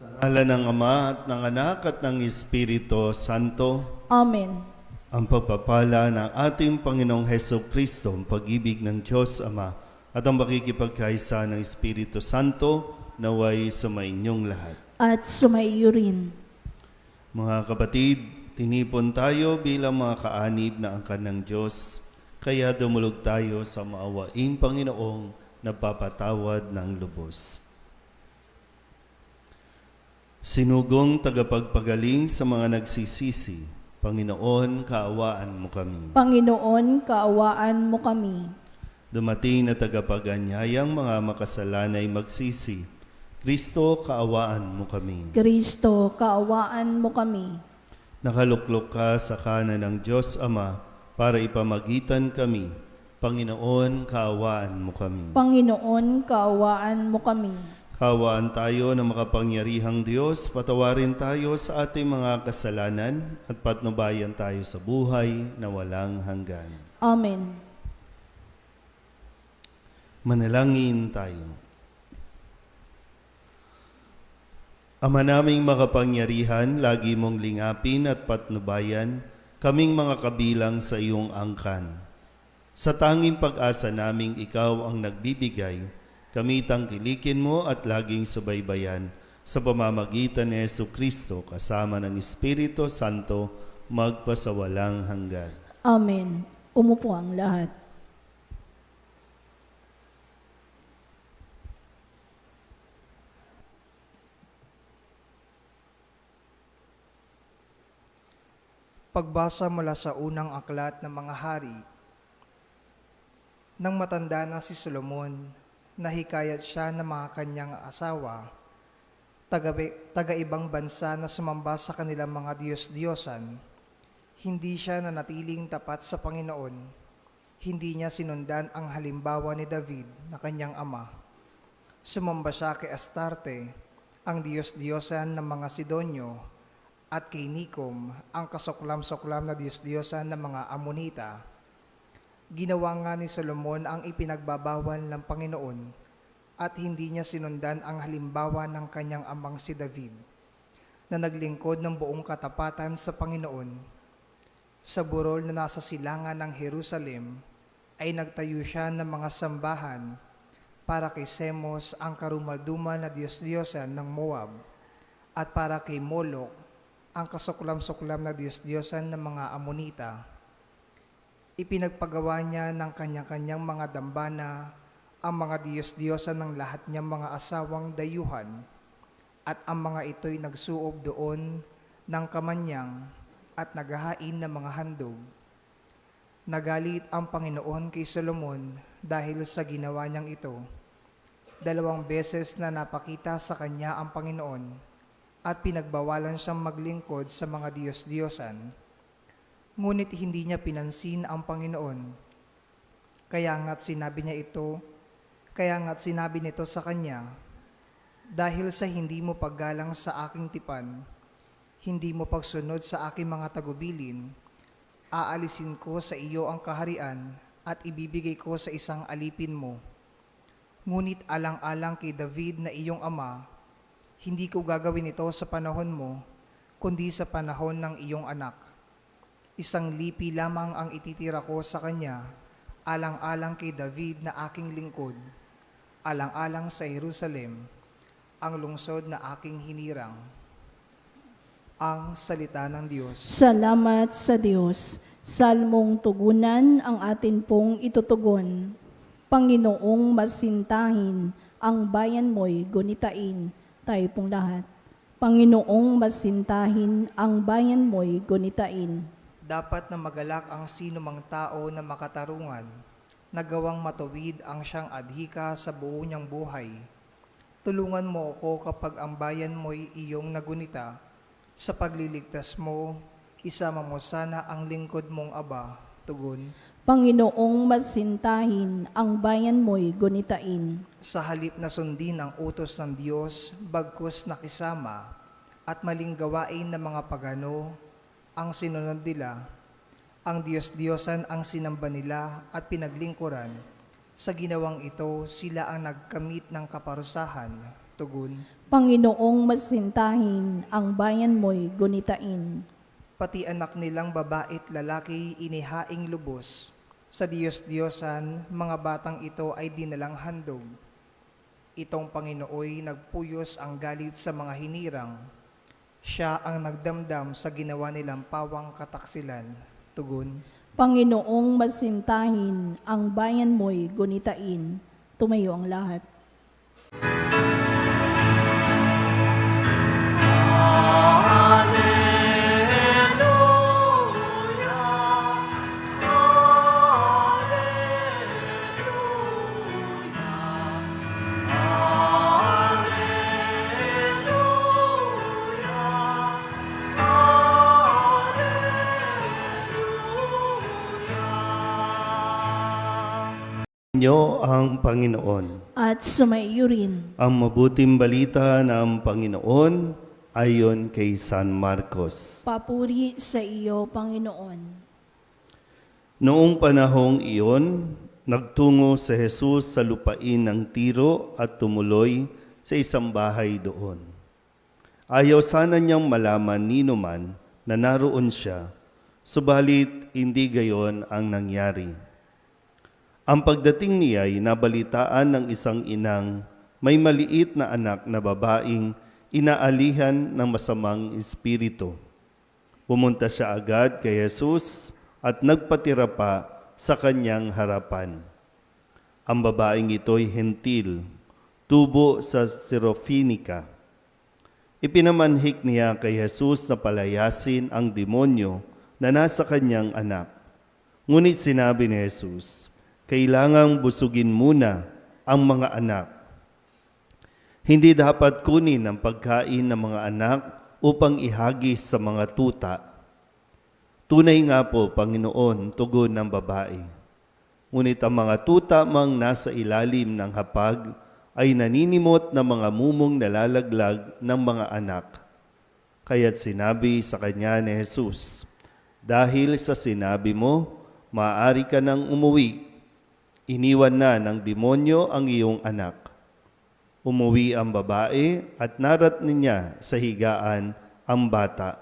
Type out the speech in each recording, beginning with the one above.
Ngalan ng Ama at ng Anak at ng Espiritu Santo. Amen. Ang pagpapala ng ating Panginoong Heso Kristo, ang pag-ibig ng Diyos Ama, at ang makikipagkaisa ng Espiritu Santo naway sa inyong lahat. At sumaiyo rin. Mga kapatid, tinipon tayo bilang mga kaanib na angkan ng Diyos, kaya dumulog tayo sa maawaing Panginoong nagpapatawad ng lubos. Sinugong tagapagpagaling sa mga nagsisisi, Panginoon, kaawaan mo kami. Panginoon, kaawaan mo kami. Dumating na tagapag-anyayang mga makasalanay magsisi, Kristo, kaawaan mo kami. Kristo, kaawaan mo kami. Nakaluklok ka sa kanan ng Diyos Ama para ipamagitan kami. Panginoon, kaawaan mo kami. Panginoon, kaawaan mo kami. Kaawaan tayo ng makapangyarihang Diyos, patawarin tayo sa ating mga kasalanan at patnubayan tayo sa buhay na walang hanggan. Amen. Manalangin tayo. Ama naming makapangyarihan, lagi mong lingapin at patnubayan kaming mga kabilang sa iyong angkan. Sa tanging pag-asa naming ikaw ang nagbibigay, kami tangkilikin mo at laging subaybayan sa pamamagitan ni Yesu Kristo kasama ng Espiritu Santo magpasawalang hanggan. Amen. Umupo ang lahat. Pagbasa mula sa unang aklat ng mga hari. Nang matanda na si Solomon, nahikayat siya ng mga kanyang asawa, taga-ibang bansa na sumamba sa kanilang mga Diyos-Diyosan. Hindi siya nanatiling tapat sa Panginoon. Hindi niya sinundan ang halimbawa ni David na kanyang ama. Sumamba siya kay Astarte, ang Diyos-Diyosan ng mga Sidonyo, at kay Nikom, ang kasuklam-suklam na Diyos-Diyosan ng mga Amonita. Ginawa nga ni Solomon ang ipinagbabawal ng Panginoon at hindi niya sinundan ang halimbawa ng kanyang amang si David na naglingkod ng buong katapatan sa Panginoon. Sa burol na nasa silangan ng Jerusalem ay nagtayo siya ng mga sambahan para kay Semos ang karumaldumal na Diyos-Diyosan ng Moab at para kay Molok ang kasuklam-suklam na Diyos-Diyosan ng mga Amonita. Ipinagpagawa niya ng kanya-kanyang mga dambana ang mga Diyos-Diyosan ng lahat niyang mga asawang dayuhan, at ang mga ito'y nagsuob doon ng kamanyang at naghahain ng mga handog. Nagalit ang Panginoon kay Solomon dahil sa ginawa niyang ito. 2 beses na napakita sa kanya ang Panginoon at pinagbawalan siyang maglingkod sa mga Diyos-Diyosan. Ngunit hindi niya pinansin ang Panginoon. Kaya nga't sinabi nito sa kanya, dahil sa hindi mo paggalang sa aking tipan, hindi mo pagsunod sa aking mga tagubilin, aalisin ko sa iyo ang kaharian at ibibigay ko sa isang alipin mo. Ngunit alang-alang kay David na iyong ama, hindi ko gagawin ito sa panahon mo, kundi sa panahon ng iyong anak. Isang lipi lamang ang ititira ko sa kanya, alang-alang kay David na aking lingkod, alang-alang sa Jerusalem, ang lungsod na aking hinirang. Ang salita ng Diyos. Salamat sa Diyos. Salmong tugunan ang atin pong itutugon. Panginoong masintahin, ang bayan mo'y gunitain. Tayo pong lahat. Panginoong masintahin, ang bayan mo'y gunitain. Dapat na magalak ang sino mang tao na makatarungan, nagawang matuwid ang siyang adhika sa buo niyang buhay. Tulungan mo ako kapag ang bayan mo'y iyong nagunita. Sa pagliligtas mo, isama mo sana ang lingkod mong Aba. Tugon. Panginoong masintahin, ang bayan mo'y gunitain. Sa halip na sundin ang utos ng Diyos, bagkus nakisama, at maling gawain ng mga pagano, ang sinunod nila, ang Diyos-Diyosan ang sinamba nila at pinaglingkuran. Sa ginawang ito, sila ang nagkamit ng kaparusahan. Tugon, Panginoong masintahin, ang bayan mo'y gunitain. pati anak nilang babae't lalaki inihaing lubos. Sa Diyos-Diyosan, mga batang ito ay dinalang handog. Itong Panginooy nagpuyos ang galit sa mga hinirang. Siya ang nagdamdam sa ginawa nilang pawang kataksilan. Tugon, Panginoong masintahin, ang bayan mo'y gunitain. Tumayo ang lahat. Inyo ang Panginoon. At sumaiyo rin. Ang mabuting balita ng Panginoon ayon kay San Marcos. Papuri sa iyo, Panginoon. Noong panahong iyon, nagtungo si Jesus sa lupain ng Tiro at tumuloy sa isang bahay doon. Ayaw sana niyang malaman nino man na naroon siya, subalit hindi gayon ang nangyari. Ang pagdating niya ay nabalitaan ng isang inang may maliit na anak na babaeng inaalihan ng masamang espiritu. Pumunta siya agad kay Jesus at nagpatira pa sa kanyang harapan. Ang babaeng ito'y hentil, tubo sa Sirofenica. Ipinamanhik niya kay Jesus na palayasin ang demonyo na nasa kanyang anak. Ngunit sinabi ni Jesus, kailangang busugin muna ang mga anak. Hindi dapat kunin ang pagkain ng mga anak upang ihagis sa mga tuta. Tunay nga po, Panginoon, tugon ng babae. Ngunit ang mga tuta mang nasa ilalim ng hapag ay naninimot na mga mumong nalalaglag ng mga anak. Kaya't sinabi sa kanya ni Jesus, dahil sa sinabi mo, maaari ka nang umuwi. Iniwan na ng demonyo ang iyong anak. Umuwi ang babae at narating niya sa higaan ang bata.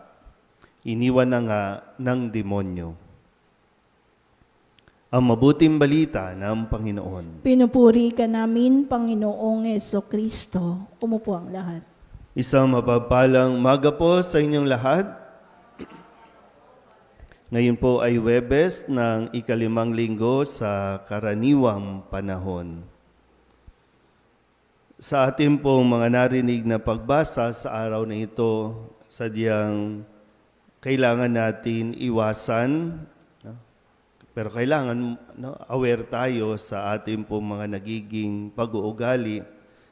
Iniwan na nga ng demonyo. Ang mabuting balita ng Panginoon. Pinupuri ka namin, Panginoong Jesucristo. Umupo ang lahat. Isang mapagpalang umaga po sa inyong lahat. Ngayon po ay Huwebes ng ikalimang linggo sa karaniwang panahon. Sa ating pong mga narinig na pagbasa sa araw na ito, sadyang kailangan natin iwasan, pero kailangan aware tayo sa ating pong mga nagiging pag-uugali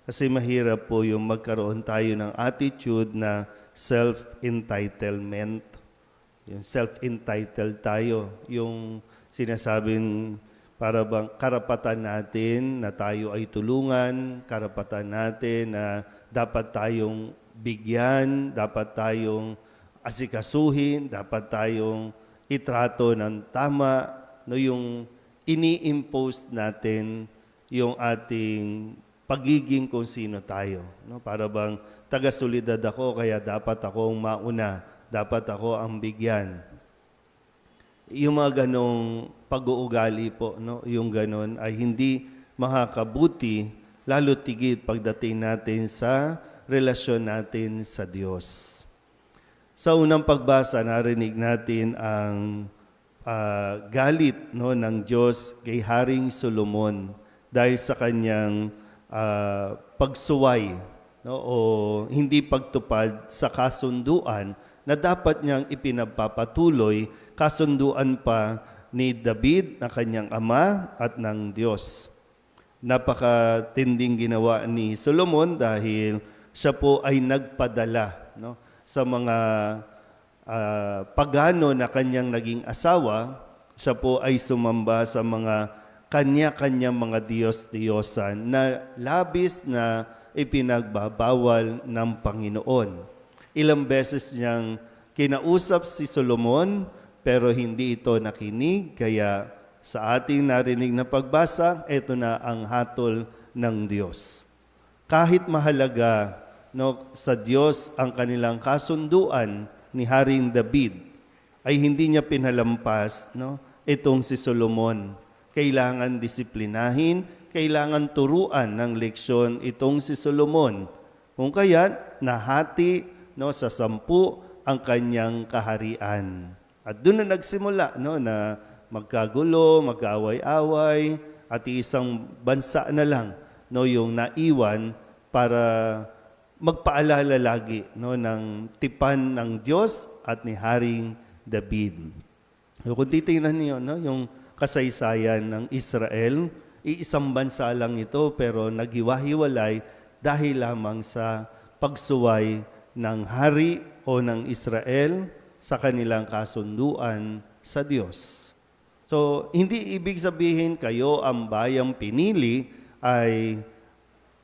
kasi mahirap po yung magkaroon tayo ng attitude na self-entitlement. Yung self-entitled tayo, yung sinasabing para bang karapatan natin na tayo ay tulungan, karapatan natin na dapat tayong bigyan, dapat tayong asikasuhin, dapat tayong itrato ng tama, no, yung ini-impose natin yung ating pagiging kung sino tayo. No? Para bang taga-solidad ako, kaya dapat akong mauna, dapat ako ang bigyan. Yung mga ganong pag-uugali po, no? Yung ganon ay hindi makakabuti, lalo tigit pagdating natin sa relasyon natin sa Diyos. Sa unang pagbasa, narinig natin ang galit, no, ng Diyos kay Haring Solomon dahil sa kanyang pagsuway, no, o hindi pagtupad sa kasunduan na dapat niyang ipinagpapatuloy, kasunduan pa ni David na kanyang ama at ng Diyos. Napakatinding ginawa ni Solomon dahil siya po ay nagpadala, no, sa mga pagano na kanyang naging asawa. Siya po ay sumamba sa mga kanya-kanyang mga Diyos-Diyosan na labis na ipinagbabawal ng Panginoon. Ilang beses niyang kinausap si Solomon pero hindi ito nakinig, kaya sa ating narinig na pagbasa, ito na ang hatol ng Diyos. kahit mahalaga sa Diyos ang kanilang kasunduan ni Haring David, ay hindi niya pinalampas itong si Solomon. Kailangan disiplinahin, kailangan turuan ng leksyon itong si Solomon. Kung kaya, nahati sa 10 ang kanyang kaharian. At doon na nagsimula na magkagulo, mag-away-away, at isang bansa na lang yung naiwan para magpaalala lagi ng tipan ng Diyos at ni Haring David. So, kung titingnan niyo yung kasaysayan ng Israel, iisang bansa lang ito pero naghiwa-hiwalay dahil lamang sa pagsuway ng hari o ng Israel sa kanilang kasunduan sa Diyos. So, hindi ibig sabihin kayo ang bayang pinili ay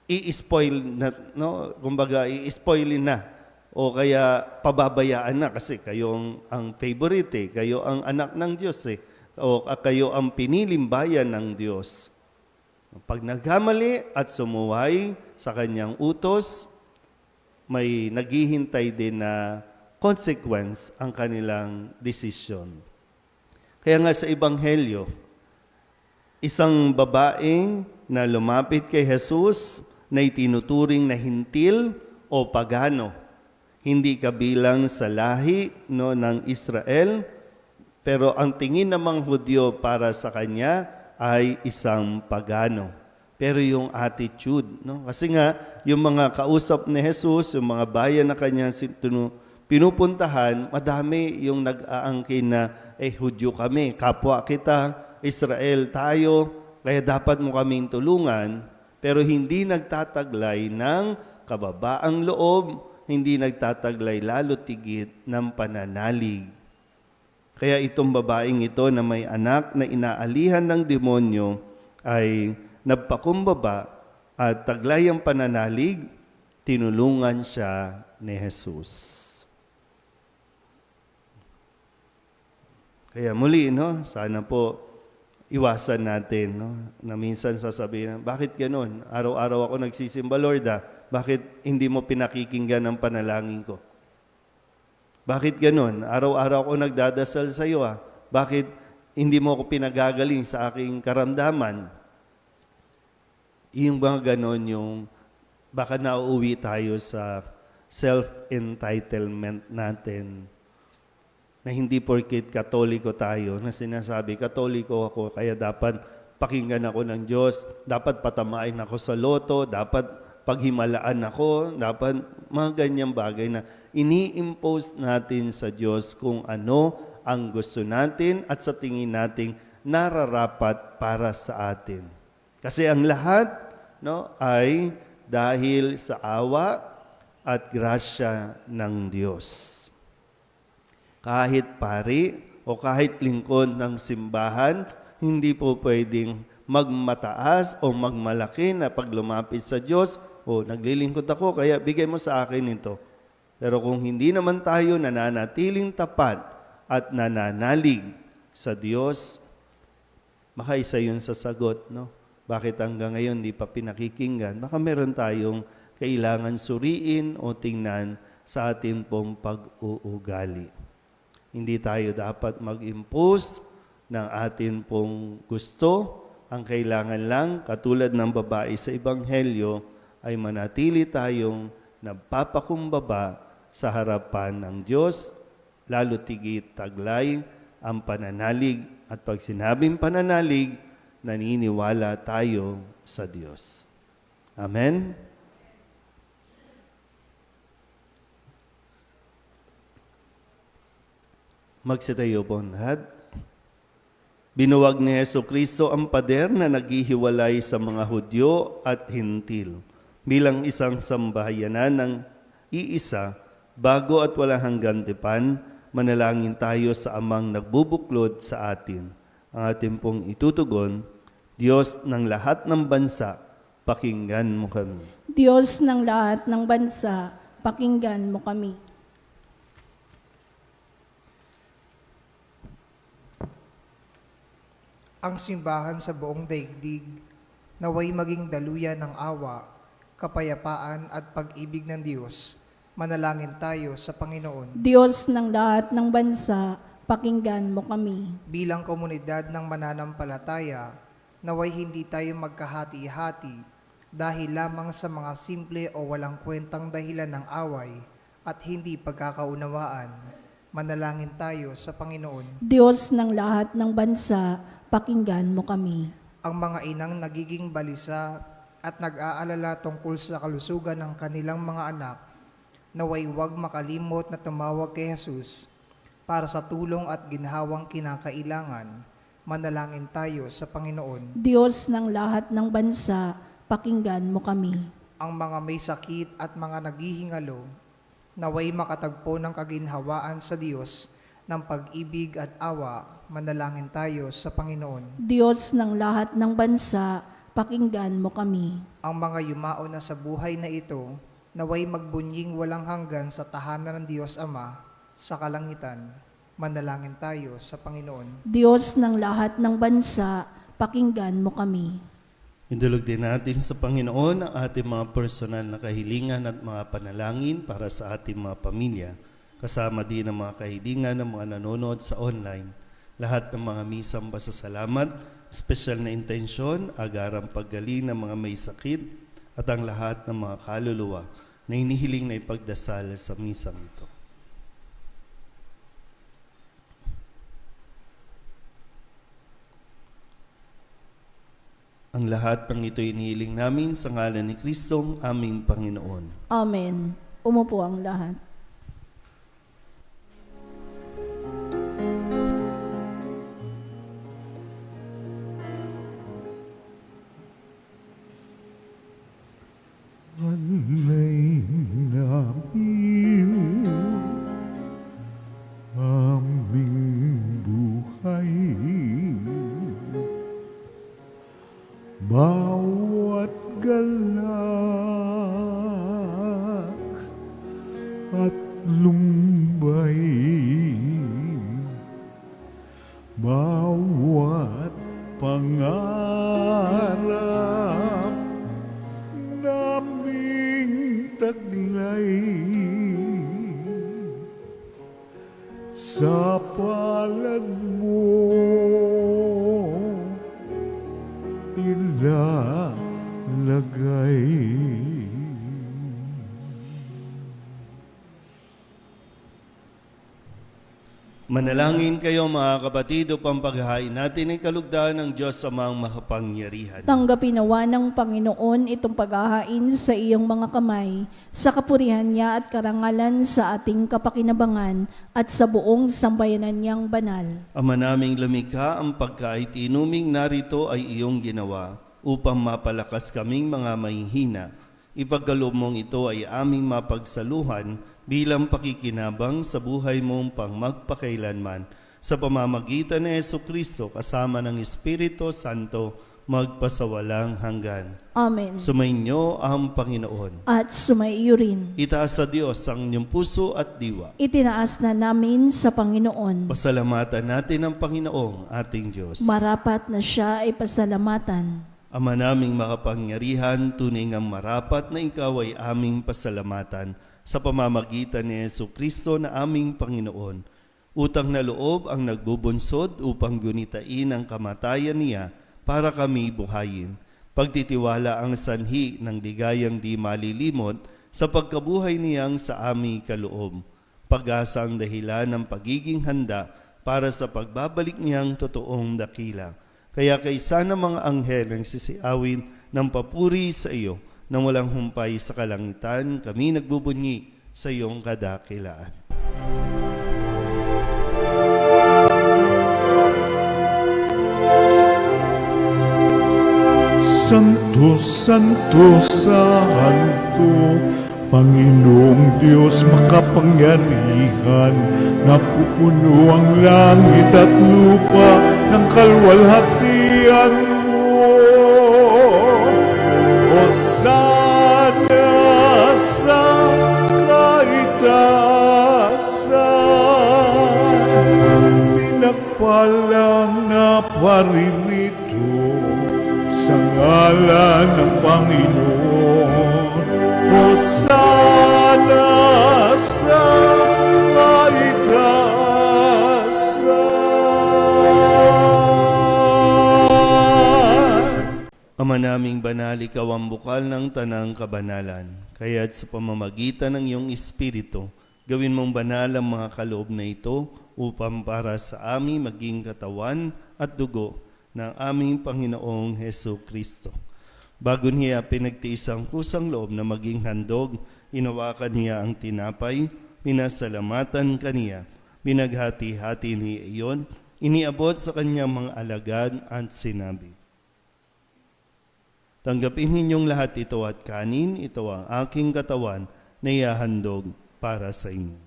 i-spoil na, kumbaga i-spoilin na o kaya pababayaan na kasi kayo ang favorite, kayo ang anak ng Diyos o kayo ang piniling bayan ng Diyos. Pag nagkamali at sumuway sa kanyang utos, may naghihintay din na consequence ang kanilang desisyon. Kaya nga sa Ebanghelyo, isang babae na lumapit kay Jesus na itinuturing na hintil o pagano, hindi kabilang sa lahi ng Israel, pero ang tingin ng mga Hudyo para sa kanya ay isang pagano. Pero yung attitude, kasi nga, yung mga kausap ni Jesus, yung mga bayan na kanyang pinupuntahan, madami yung nag-aangkin na, Hudyo kami, kapwa kita, Israel tayo, kaya dapat mo kaming tulungan, pero hindi nagtataglay ng kababaang loob, hindi nagtataglay lalo tigit ng pananalig. Kaya itong babaeng ito na may anak na inaalihan ng demonyo ay nagpakumbaba at taglay ang pananalig, tinulungan siya ni Jesus. Kaya muli, sana po iwasan natin, na minsan sasabihin, bakit ganun? Araw-araw ako nagsisimba, Lord, bakit hindi mo pinakikinggan ang panalangin ko? Bakit ganun? Araw-araw ako nagdadasal sa iyo, bakit hindi mo ako pinagagaling sa aking karamdaman? Yung mga ganun yung baka nauuwi tayo sa self-entitlement natin na hindi porket Katoliko tayo na sinasabi, Katoliko ako, kaya dapat pakinggan ako ng Diyos, dapat patamain ako sa loto, dapat paghimalaan ako, dapat mga ganyang bagay na ini-impose natin sa Diyos kung ano ang gusto natin at sa tingin nating nararapat para sa atin. Kasi ang lahat ay dahil sa awa at grasya ng Diyos. Kahit pari o kahit lingkod ng simbahan, hindi po pwedeng magmataas o magmalaki na pag lumapit sa Diyos, naglilingkod ako, kaya bigay mo sa akin ito. Pero kung hindi naman tayo nananatiling tapat at nananalig sa Diyos, baka isa yun sa sagot, Bakit hanggang ngayon di pa pinakikinggan? Baka meron tayong kailangan suriin o tingnan sa ating pong pag-uugali. Hindi tayo dapat mag-impose ng ating pong gusto. Ang kailangan lang, katulad ng babae sa Ebanghelyo, ay manatili tayong nagpapakumbaba sa harapan ng Diyos, lalo tigit taglay ang pananalig. At pag sinabing pananalig, naniniwala tayo sa Diyos. Amen? Magsitayo po ang lahat. Binuwag ni Jesucristo ang pader na naghihiwalay sa mga Hudyo at Hintil bilang isang sambahayanan ng iisa, bago at walang hanggan tipan, manalangin tayo sa Amang nagbubuklod sa atin. Ang ating pong itutugon, Diyos ng lahat ng bansa, pakinggan mo kami. Diyos ng lahat ng bansa, pakinggan mo kami. Ang simbahan sa buong daigdig, naway maging daluyan ng awa, kapayapaan at pag-ibig ng Diyos. Manalangin tayo sa Panginoon. Diyos ng lahat ng bansa, pakinggan mo kami. Bilang komunidad ng mananampalataya, naway hindi tayo magkahati-hati dahil lamang sa mga simple o walang kwentang dahilan ng away at hindi pagkakaunawaan. Manalangin tayo sa Panginoon. Diyos ng lahat ng bansa, pakinggan mo kami. Ang mga inang nagiging balisa at nag-aalala tungkol sa kalusugan ng kanilang mga anak, naway huwag makalimot na tumawag kay Jesus para sa tulong at ginhawang kinakailangan. Manalangin tayo sa Panginoon. Diyos ng lahat ng bansa, pakinggan mo kami. Ang mga may sakit at mga naghihingalo, naway makatagpo ng kaginhawaan sa Diyos ng pag-ibig at awa. Manalangin tayo sa Panginoon. Diyos ng lahat ng bansa, pakinggan mo kami. Ang mga yumao na sa buhay na ito, naway magbunying walang hanggan sa tahanan ng Diyos Ama sa kalangitan. Manalangin tayo sa Panginoon. Diyos ng lahat ng bansa, pakinggan mo kami. Indulog din natin sa Panginoon ang ating mga personal na kahilingan at mga panalangin para sa ating mga pamilya. Kasama din ang mga kahilingan ng mga nanonood sa online. Lahat ng mga misang pasasalamat, espesyal na intensyon, agarang paggaling ng mga may sakit, at ang lahat ng mga kaluluwa na inihiling na ipagdasal sa misang ito. Ang lahat ng ito inihiling namin sa ngalan ni Kristong aming Panginoon. Amen. Umupo ang lahat. Alay namin aming buhay, bawat galak at lumbay, bawat pangarap naming taglay sa palad mo ilalagay. Manalangin kayo mga kapatid upang paghahain natin ang kalugdan ng Diyos Amang makapangyarihan. Tanggapin nawa ng Panginoon itong paghahain sa iyong mga kamay, sa kapurihan niya at karangalan sa ating kapakinabangan at sa buong sambayanan niyang banal. Ama naming lumikha, ang pagkait inuming narito ay iyong ginawa upang mapalakas kaming mga mahihina. Ipagkaloob mong ito ay aming mapagsaluhan bilang pakikinabang sa buhay mong pangmagpakailanman sa pamamagitan ni Jesucristo kasama ng Espiritu Santo magpasawalang hanggan. Amen. Sumainyo ang Panginoon. At sumaiyo rin. Itaas sa Diyos ang inyong puso at diwa. Itinaas na namin sa Panginoon. Pasalamatan natin ang Panginoong ating Diyos. Marapat na siya ay pasalamatan. Ama naming makapangyarihan, tunay ngang marapat na ikaw ay aming pasalamatan sa pamamagitan ni Jesucristo na aming Panginoon. Utang na loob ang nagbubunsod upang gunitain ang kamatayan niya para kami buhayin. Pagtitiwala ang sanhi ng ligayang di malilimot sa pagkabuhay niyang sa aming kaloob. Pag-asa ang dahilan ng pagiging handa para sa pagbabalik niyang totoong dakila. Kaya kaysa ng mga anghel ang sisiawin ng papuri sa iyo, nang walang humpay sa kalangitan, kami nagbubunyi sa iyong kadakilaan. Santo, Santo, Santo, Panginoong Diyos makapangyarihan, napupuno ang langit at lupa ng kalwalhatian mo. Hosana sa kaitaasan, pinagpalang na paririto sa ngalan ng Panginoon. Hosana sa kaitaasan. Ama naming banal, ikaw ang bukal ng tanang kabanalan. Kaya't sa pamamagitan ng iyong Espiritu, gawin mong banal ang mga kaloob na ito upang para sa aming maging katawan at dugo ng aming Panginoong Heso Kristo. Bago niya pinagtiis ang kusang loob na maging handog, inawakan niya ang tinapay, pinasalamatan kaniya, binaghati-hati niya iyon, iniabot sa kanyang mga alagad at sinabi, "Tanggapin ninyong lahat ito at kanin, ito ang aking katawan na ihahandog para sa inyo."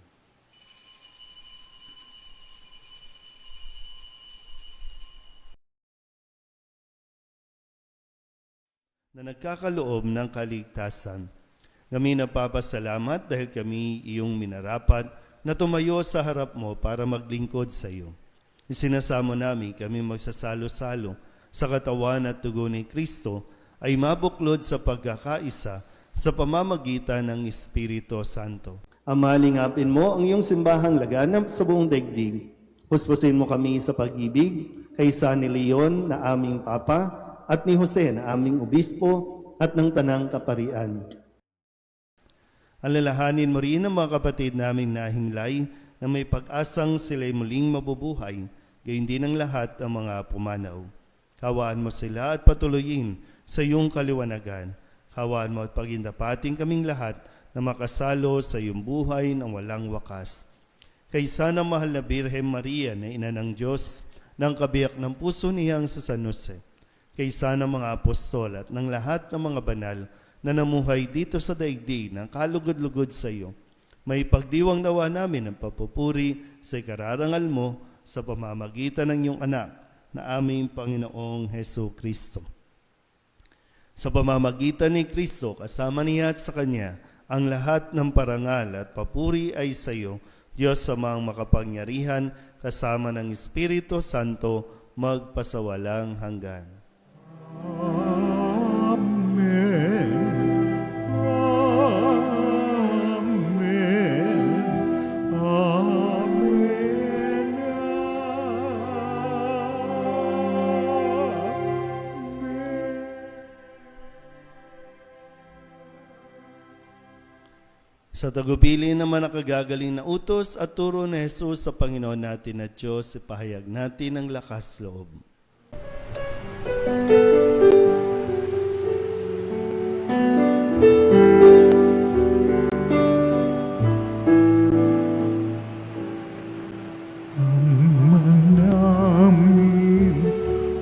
Na nagkakaloob ng kaligtasan, kami napapasalamat dahil kami iyong minarapat na tumayo sa harap mo para maglingkod sa iyo. Isinasamo namin kami magsasalo-salo sa katawan at dugo ni Kristo ay mabuklod sa pagkakaisa sa pamamagitan ng Espiritu Santo. Ama, lingapin mo ang iyong simbahang laganap sa buong daigdig. Puspusin mo kami sa pag-ibig kay San Leon na aming Papa at ni Jose na aming Obispo at ng Tanang Kaparian. Alalahanin mo rin ang mga kapatid naming nahimlay na may pag-asang sila'y muling mabubuhay, gayon din ang lahat ng mga pumanaw. Kawaan mo sila at patuloyin sa iyong kaliwanagan. Kawaan mo at pagindapating kaming lahat na makasalo sa iyong buhay ng walang wakas. Kay sana mahal na Birhen Maria na ina ng Diyos, ng kabiyak ng puso niyang sa San Jose, kay sana mga apostol at ng lahat ng mga banal na namuhay dito sa daigdig ng kalugod-lugod sa iyo, may pagdiwang nawa namin ang papupuri sa ikararangal mo sa pamamagitan ng iyong anak na aming Panginoong Heso Kristo. Sa pamamagitan ni Kristo, kasama niya at sa Kanya, ang lahat ng parangal at papuri ay sa iyo, Diyos amang makapangyarihan, kasama ng Espiritu Santo, magpasawalang hanggan. Amen. Amen. Amen. Sa tagubili naman nakagagaling na utos at turo ni Jesus sa Panginoon natin at Diyos, ipahayag natin ang lakas loob. Namin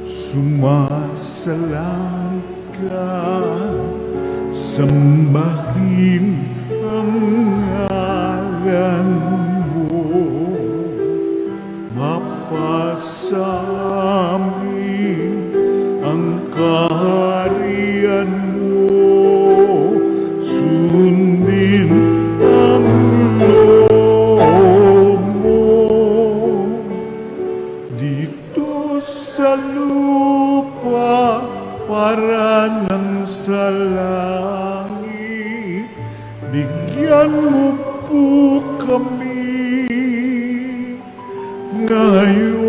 sumasalang ka, sambahin ang ngalan mo, mapasamin ang kaharian mo, sundin ang loob mo dito sa lupa para nang sa langit. Bigyan mo po kami ngayon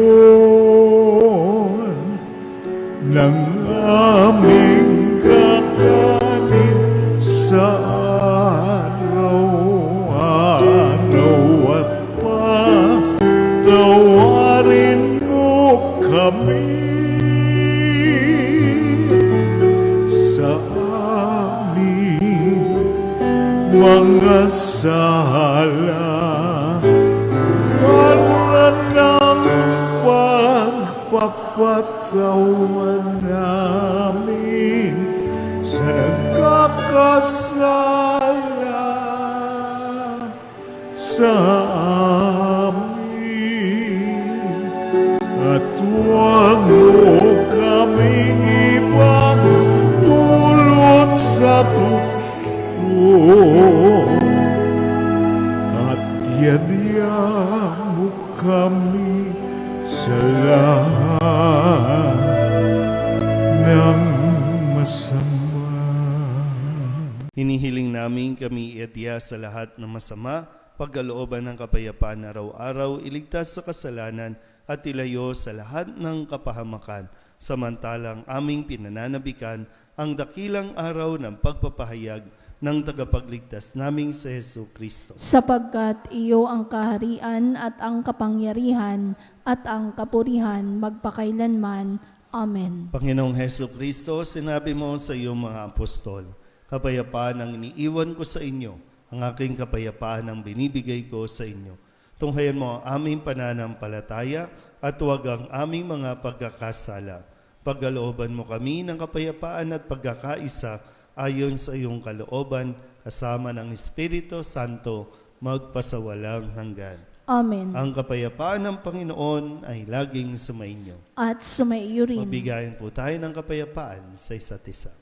ng aming kakanin sa araw-araw at patawarin mo kami sa aming mga sala para ng pagpapatawan namin sa nagkakasala sa amin, at huwag mo kaming ipagdulot sa tukso, at yadya mo kami sa lahat ng masama. Hinihiling namin namin kami iadya sa lahat ng masama, pagkalooban ng kapayapaan araw-araw, iligtas sa kasalanan at ilayo sa lahat ng kapahamakan. Samantalang aming pinananabikan ang dakilang araw ng pagpapahayag ng tagapagligtas naming si Hesu Kristo. Sapagkat iyo ang kaharian at ang kapangyarihan at ang kapurihan magpakailanman. Amen. Panginoong Hesu Kristo, sinabi mo sa iyong mga apostol, kapayapaan ang iniiwan ko sa inyo, ang aking kapayapaan ang binibigay ko sa inyo. Tunghayan mo ang aming pananampalataya at huwag ang aming mga pagkakasala. Pagkalooban mo kami ng kapayapaan at pagkakaisa ayon sa iyong kalooban, kasama ng Espiritu Santo, magpasawalang hanggan. Amen. Ang kapayapaan ng Panginoon ay laging sumainyo. At sumaiyo rin. Mabigayan po tayo ng kapayapaan sa isa't isa.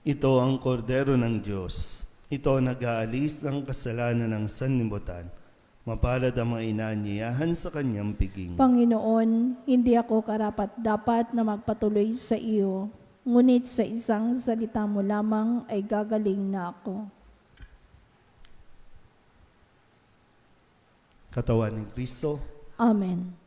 Ito ang kordero ng Diyos. Ito ang nag-aalis ng kasalanan ng sanlibutan. Mapalad ang mga inaanyayahan sa kanyang piging. Panginoon, hindi ako karapat-dapat na magpatuloy sa iyo, ngunit sa isang salita mo lamang ay gagaling na ako. Katawan ni Kristo. Amen.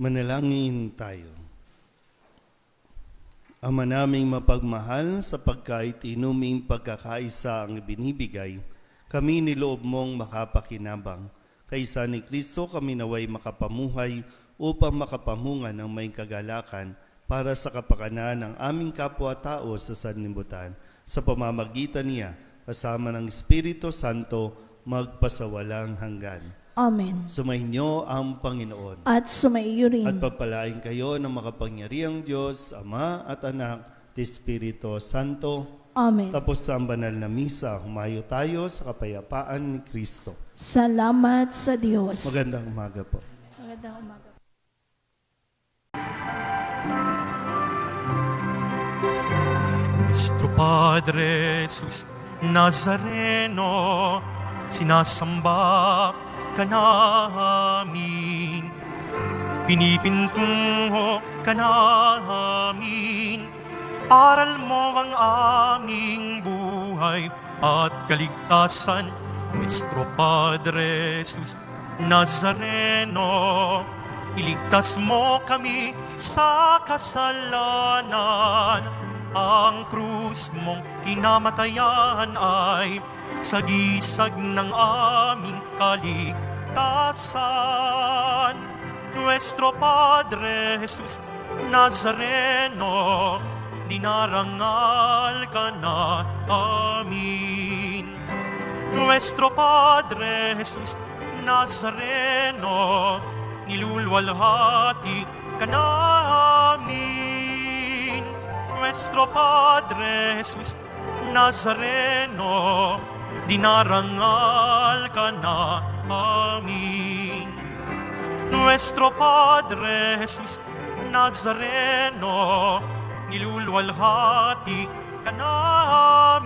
Manalangin tayo. Ama naming mapagmahal, sapagkat inuming pagkakaisa ang binibigay, kami niloob mong makapakinabang. Kaysa ni Kristo kami naway makapamuhay upang makapamungan ng may kagalakan para sa kapakanan ng aming kapwa-tao sa sanlibutan. Sa pamamagitan niya, kasama ng Espiritu Santo, magpasawalang hanggan. Amen. Sumainyo ang Panginoon. At sumaiyo rin. At pagpalain kayo ng makapangyarihang Diyos, Ama at Anak, at Espiritu Santo. Amen. Tapos sa banal na misa, humayo tayo sa kapayapaan ni Kristo. Salamat sa Diyos. Magandang umaga po. Magandang umaga. Nuestro Padre Jesus Nazareno, sinasamba ka namin, pinipintungo ka namin, aral mo ang aming buhay at kaligtasan. Nuestro Padre Jesus Nazareno, iligtas mo kami sa kasalanan. Ang krus mong kinamatayan ay sagisag ng aming kaligtasan. Nuestro Padre Jesus Nazareno, dinarangal ka na amin. Nuestro Padre Jesus Nazareno, nilulwalhati ka namin. Nuestro Padre Jesus Nazareno, dinarangal ka na amin. Nuestro Padre Jesus Nazareno, nilulwalhati ka namin.